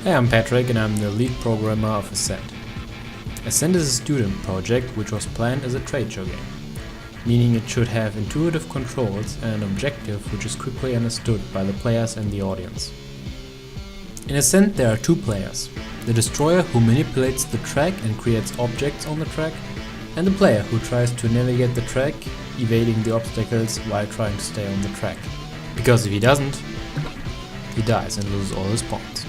Hey, I'm Patrick and I'm the lead programmer of ASCENT. ASCENT is a student project which was planned as a trade show game, meaning it should have intuitive controls and an objective which is quickly understood by the players and the audience. In ASCENT there are two players, the destroyer who manipulates the track and creates objects on the track, and the player who tries to navigate the track, evading the obstacles while trying to stay on the track. Because if he doesn't, he dies and loses all his points.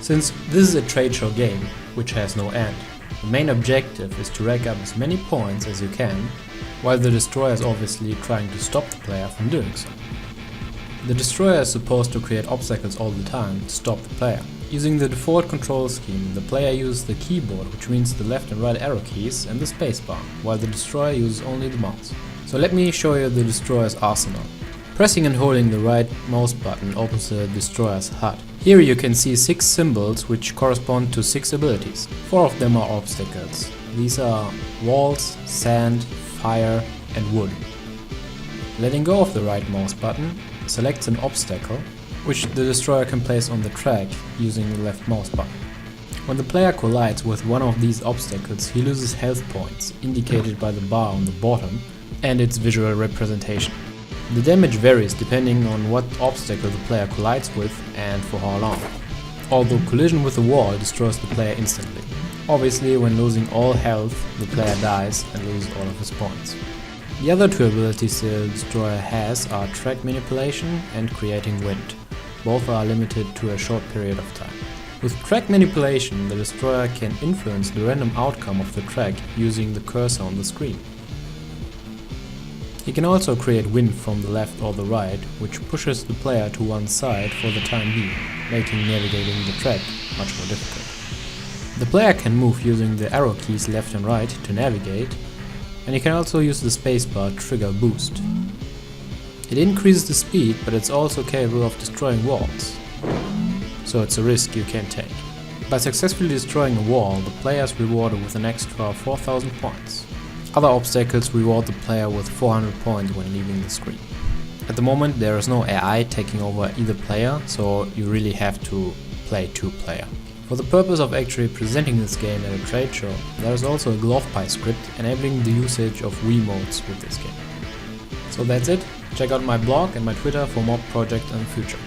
Since this is a trade show game, which has no end, the main objective is to rack up as many points as you can, while the destroyer is obviously trying to stop the player from doing so. The destroyer is supposed to create obstacles all the time to stop the player. Using the default control scheme, the player uses the keyboard, which means the left and right arrow keys, and the spacebar, while the destroyer uses only the mouse. So let me show you the destroyer's arsenal. Pressing and holding the right mouse button opens the destroyer's HUD. Here you can see 6 symbols which correspond to 6 abilities. 4 of them are obstacles. These are walls, sand, fire and wood. Letting go of the right mouse button selects an obstacle, which the destroyer can place on the track using the left mouse button. When the player collides with one of these obstacles, he loses health points, indicated by the bar on the bottom and its visual representation. The damage varies depending on what obstacle the player collides with and for how long, although collision with the wall destroys the player instantly. Obviously, when losing all health, the player dies and loses all of his points. The other 2 abilities the destroyer has are track manipulation and creating wind. Both are limited to a short period of time. With track manipulation, the destroyer can influence the random outcome of the track using the cursor on the screen. He can also create wind from the left or the right, which pushes the player to one side for the time being, making navigating the track much more difficult. The player can move using the arrow keys left and right to navigate, and he can also use the spacebar to trigger boost. It increases the speed, but it's also capable of destroying walls, so it's a risk you can take. By successfully destroying a wall, the player is rewarded with an extra 4000 points. Other obstacles reward the player with 400 points when leaving the screen. At the moment there is no AI taking over either player, so you really have to play 2-player. For the purpose of actually presenting this game at a trade show, there is also a GlovePie script enabling the usage of Wiimotes with this game. So that's it. Check out my blog and my Twitter for more projects in the future.